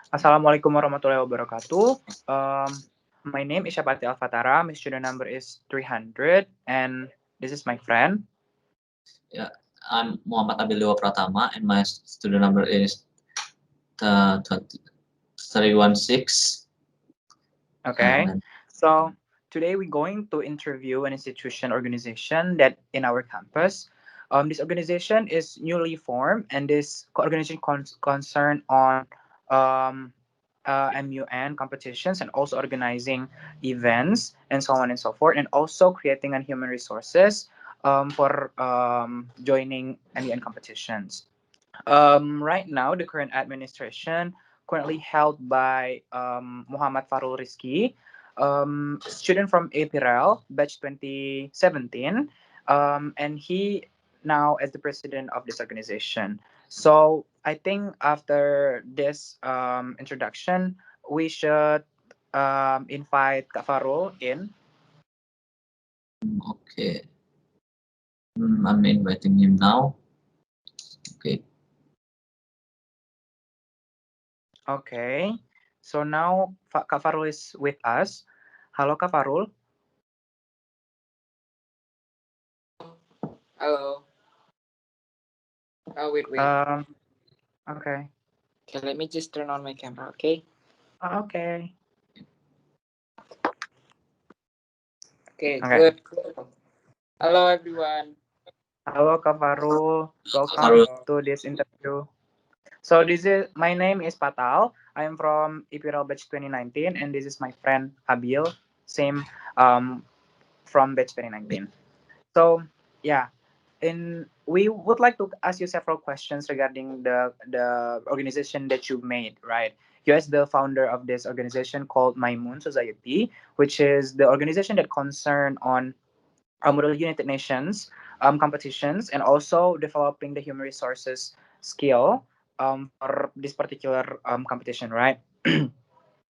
Assalamualaikum warahmatullahi wabarakatuh. My name is Syahpati Alfatarah. My student number is 300, and this is my friend. Yeah, I'm Muhammad Abiel Dewa Pratama, and my student number is 316. Okay, so today we're going to interview an institution organization that in our campus. This organization is newly formed, and this organization concern on um, MUN competitions and also organizing events and so on and so forth, and also creating an human resources for joining MUN competitions. Right now, the current administration currently held by Muhammad Farul Rizki, student from Abiel, batch 2017, and he now as the president of this organization. So I think after this introduction, we should invite Kak Farul in. Okay, I'm inviting him now. Okay, Okay, so now Kak Farul is with us. Halo Kak Farul. Hello. Oh, wait. Um, okay. Okay, let me just turn on my camera, okay? Okay. Okay, Okay. good. Hello, everyone. Halo Kak Farul. Welcome Farul. Hello. to this interview. So this is my name is Patal. I am from Imperial Batch 2019, and this is my friend Abiel, same from Batch 2019. So yeah, in we would like to ask you several questions regarding the organization that you made, right? You as the founder of this organization called Mymun Society, which is the organization that concern on Model United Nations competitions and also developing the human resources skill for this particular competition, right?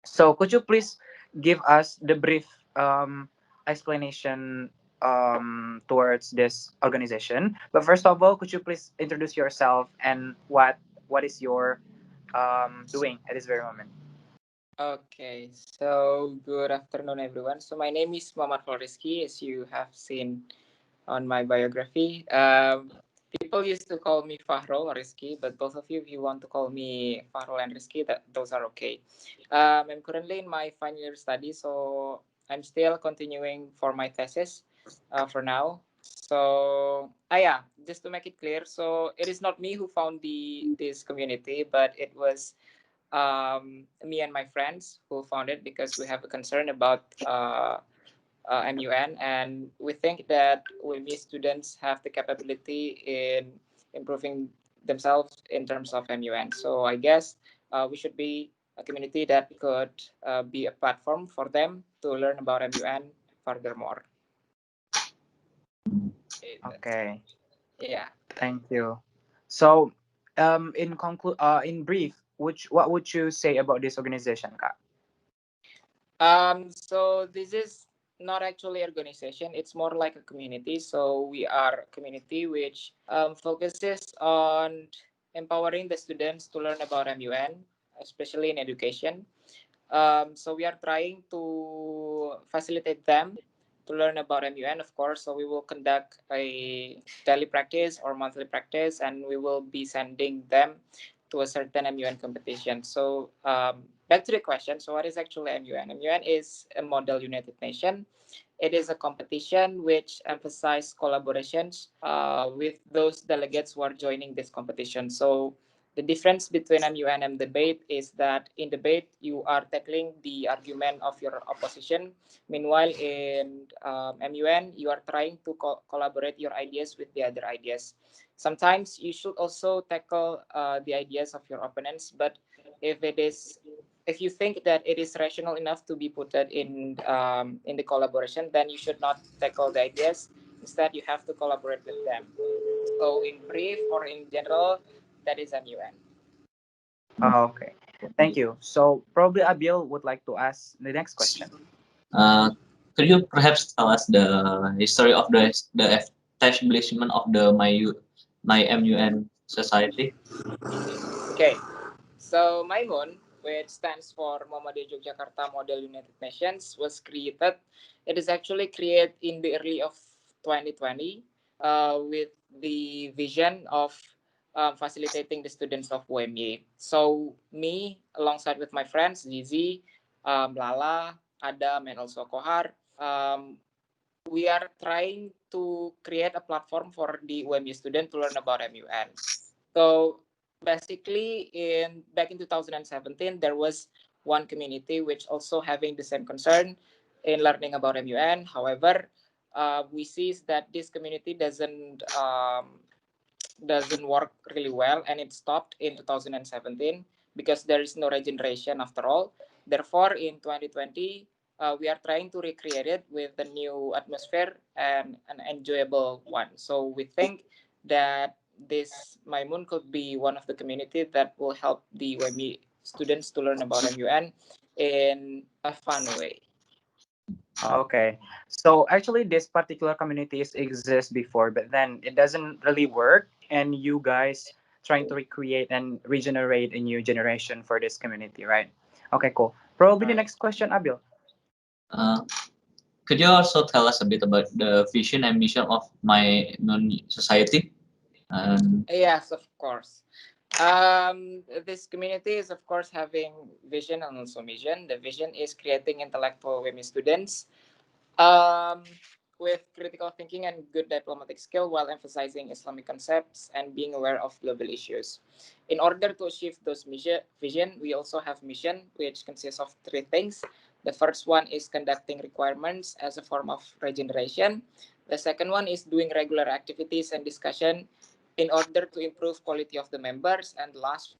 So could you please give us the brief explanation towards this organization? But first of all, could you please introduce yourself and what is your doing at this very moment? Okay, so good afternoon, everyone. So my name is Muhammad Floriski, as you have seen on my biography. People used to call me Fahrul or Rizky, but both of you, if you want to call me Fahrul and Rizky, that those are okay. I'm currently in my final year study, so I'm still continuing for my thesis for now. So, yeah, just to make it clear, so it is not me who found this community, but it was me and my friends who found it because we have a concern about MUN, and we think that WMI students have the capability in improving themselves in terms of MUN. So I guess we should be a community that could be a platform for them to learn about MUN furthermore. Okay, Yeah. thank you. So in brief, what would you say about this organization, Kak? So this is not actually organization. It's more like a community. So we are a community which focuses on empowering the students to learn about MUN, especially in education. So we are trying to facilitate them to learn about MUN, of course. So we will conduct a daily practice or monthly practice, and we will be sending them to a certain MUN competition. So back to the question. So what is actually MUN? MUN is a model United Nations. It is a competition which emphasizes collaborations with those delegates who are joining this competition. So the difference between MUN and debate is that in debate, you are tackling the argument of your opposition. Meanwhile, in MUN, you are trying to collaborate your ideas with the other ideas. Sometimes you should also tackle the ideas of your opponents, but if it is if you think that it is rational enough to be put in the collaboration, then you should not tackle the ideas. Instead, you have to collaborate with them. So, in brief or in general, that is MUN. Oh, okay, thank you. So probably Abiel would like to ask the next question. Uh, could you perhaps tell us the history of the establishment of the MUN society? Okay, so Mymun. which stands for Muhammadiyah Yogyakarta Model United Nations, was created. It is actually created in the early of 2020 with the vision of facilitating the students of UMY. So me, alongside with my friends Zizi, Lala, Adam, and also Kohar, we are trying to create a platform for the UMY student to learn about MUN. So basically, in back in 2017, there was one community which also having the same concern in learning about MUN. However, we see that this community doesn't work really well, and it stopped in 2017 because there is no regeneration after all. Therefore, in 2020, we are trying to recreate it with a new atmosphere and an enjoyable one. So we think that this Mymun could be one of the community that will help the UME students to learn about MUN in a fun way. Okay. So actually, this particular communities exist before, but then it doesn't really work, and you guys trying to recreate and regenerate a new generation for this community, right? Okay, cool. Probably the Right. next question, Abil. Uh, could you also tell us a bit about the vision and mission of my non society? And Yes, of course. This community is, of course, having vision and also mission. The vision is creating intellectual women students um, with critical thinking and good diplomatic skill while emphasizing Islamic concepts and being aware of global issues. In order to achieve those vision, we also have mission, which consists of three things. The first one is conducting requirements as a form of regeneration. The second one is doing regular activities and discussion in order to improve quality of the members. And the last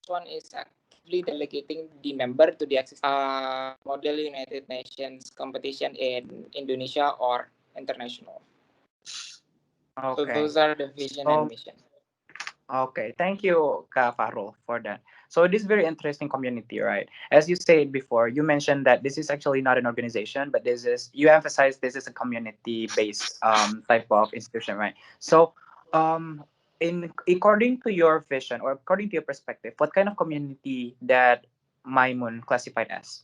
one is actively delegating the member to the existing Model United Nations competition in Indonesia or international. So Okay. those are the vision and So mission. okay, thank you, Ka Farul, for that. So this very interesting community, right? As you said before, you mentioned that this is actually not an organization, but this is you emphasize this is a community-based type of institution, right? So, in according to your vision or according to your perspective, what kind of community that Maimun classified as?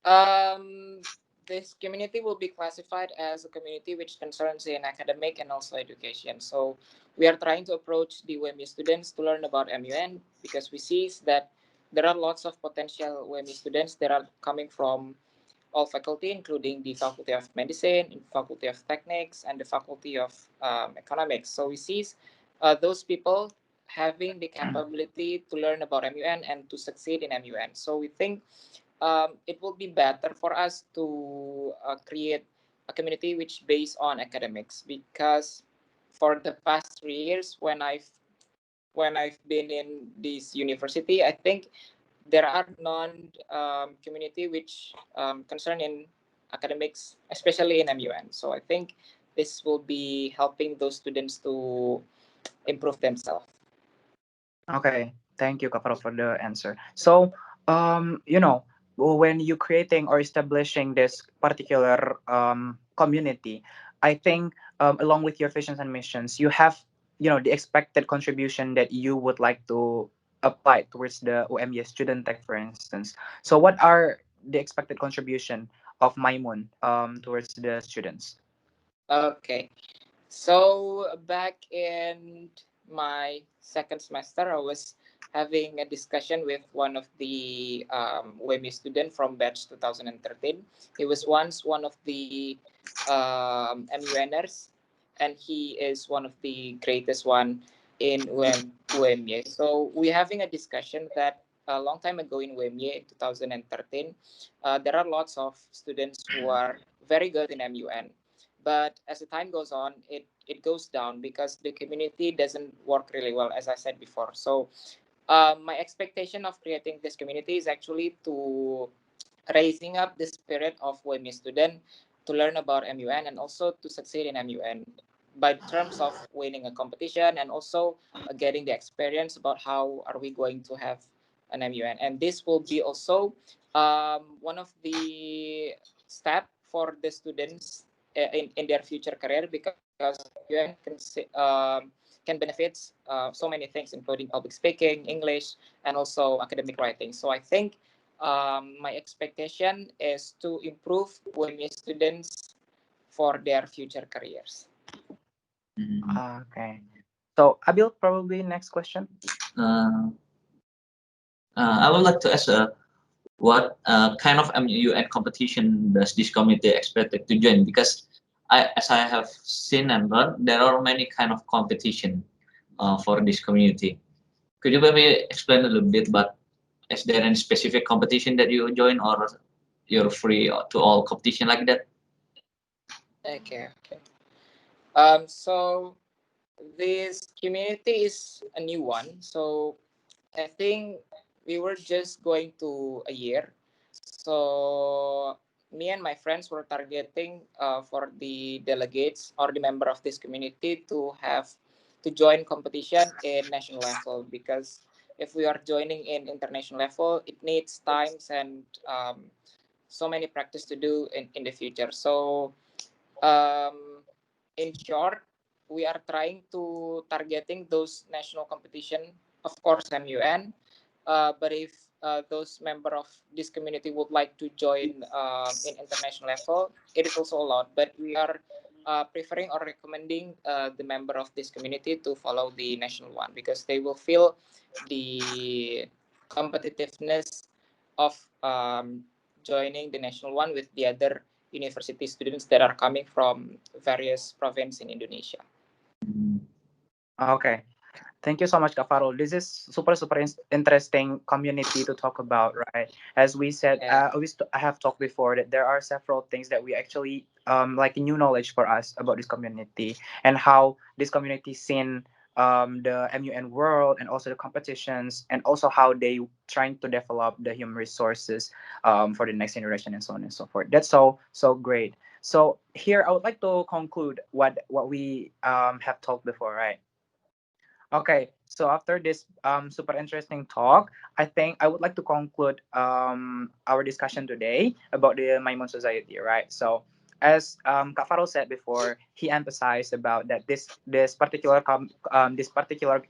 Um, this community will be classified as a community which concerns in academic and also education. So we are trying to approach the UME students to learn about MUN because we see that there are lots of potential UME students that are coming from all faculty, including the Faculty of Medicine, Faculty of Techniques, and the Faculty of Economics. So we see those people having the capability to learn about MUN and to succeed in MUN. So we think it will be better for us to create a community which based on academics because for the past 3 years when I've been in this university, I think there are non community which concern in academics, especially in MUN. So I think this will be helping those students to improve themselves. Okay, thank you, Kaparo, for the answer. So, when you creating or establishing this particular community, I think along with your visions and missions, you have, the expected contribution that you would like to apply towards the OME student tech, for instance. So, what are the expected contribution of Maimun towards the students? Okay. So back in my second semester, I was having a discussion with one of the WEMI student from batch 2013. He was once one of the MUNers, and he is one of the greatest one in UMY. So we're having a discussion that a long time ago in UMY in 2013, there are lots of students who are very good in MUN, but as the time goes on, it goes down because the community doesn't work really well, as I said before. So my expectation of creating this community is actually to raising up the spirit of WME student to learn about MUN and also to succeed in MUN by terms of winning a competition and also getting the experience about how are we going to have an MUN. And this will be also one of the step for the students in their future career because MUN can benefit so many things, including public speaking, English, and also academic writing. So I think my expectation is to improve UMY students for their future careers. Mhm. Okay. So Abil, probably next question. Uh, I would like to ask what kind of MUN competition does this committee expected to join? Because as I have seen and learned, there are many kind of competition for this community. Could you maybe explain a little bit about is there any specific competition that you join or you're free to all competition like that? Okay, okay. So this community is a new one. So I think we were just going to a year. So me and my friends were targeting for the delegates or the member of this community to have to join competition in national level, because if we are joining in international level, it needs times and so many practice to do in the future. So um, in short, we are trying to targeting those national competition, of course, MUN. But if those member of this community would like to join in international level, it is also allowed. But we are preferring or recommending the member of this community to follow the national one, because they will feel the competitiveness of joining the national one with the other university students that are coming from various provinces in Indonesia. Mm, Okay. Thank you so much, Kafaro. This is super interesting community to talk about, right? As we said, Yeah. I have talked before that there are several things that we actually like new knowledge for us about this community and how this community seen the MUN world and also the competitions and also how they trying to develop the human resources for the next generation and so on and so forth. That's so great. So here I would like to conclude what we have talked before, right? Okay, so after this super interesting talk, I think I would like to conclude our discussion today about the Mymun Society, right? So, as Kak Farol said before, he emphasized about that this particular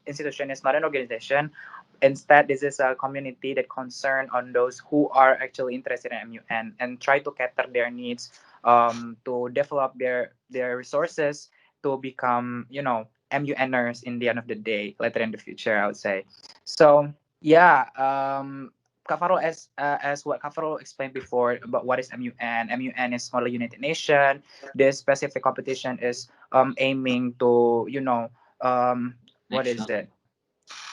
institution is not an organization. Instead, this is a community that concern on those who are actually interested in MUN and try to cater their needs, to develop their resources to become, MUNers in the end of the day, later in the future, I would say. So yeah, Kafaro, as what Kafaro explained before about what is MUN. MUN is Model United Nation. This specific competition is aiming to, what is National. it?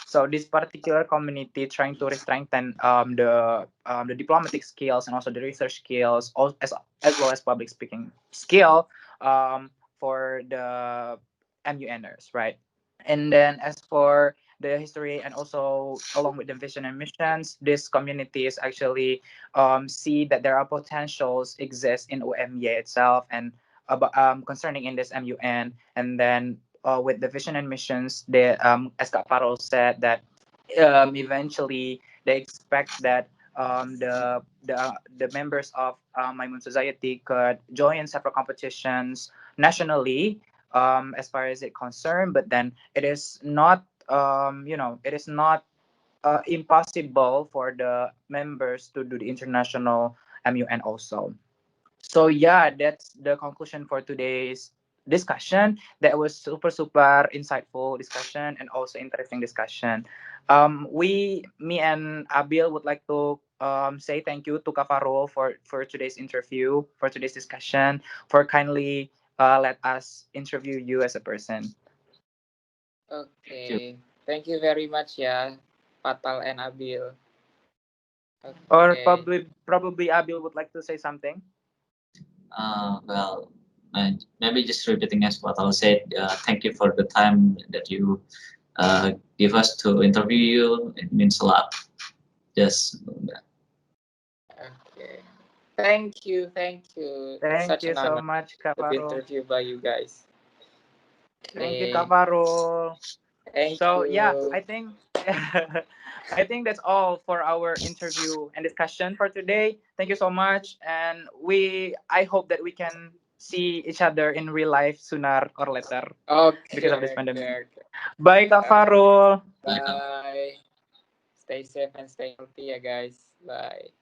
So this particular community trying to strengthen the diplomatic skills and also the research skills, as well as public speaking skill, for the MUNers, right? And then as for the history and also along with the vision and missions, this community is actually see that there are potentials exist in OMEA itself and about concerning in this MUN. And then with the vision and missions, they as Kak Farol said that eventually they expect that the members of Mymun Society could join several competitions nationally, as far as it concerned. But then it is not it is not impossible for the members to do the international MUN also. So yeah, that's the conclusion for today's discussion. That was super insightful discussion and also interesting discussion. Me and Abiel would like to say thank you to Kafaro for today's interview, for today's discussion, for kindly let us interview you as a person. Thank you. Okay. Thank you very much ya, Patal and Abil. Or Okay. probably Abiel would like to say something. Well, maybe just repeating as what I said. Thank you for the time that you give us to interview you. It means a lot. Just Okay. Thank you. Thank you. It's Thank such you an so honor much, to be Kafaro. interviewed by you guys. Thank you, Okay. Kafaro. Thank So yeah, you. I think I think that's all for our interview and discussion for today. Thank you so much, and I hope that we can see each other in real life sooner or later because of this Okay, pandemic. okay, okay. Bye, Kak Farul. Bye now. Bye. Stay safe and stay healthy, ya guys. Bye.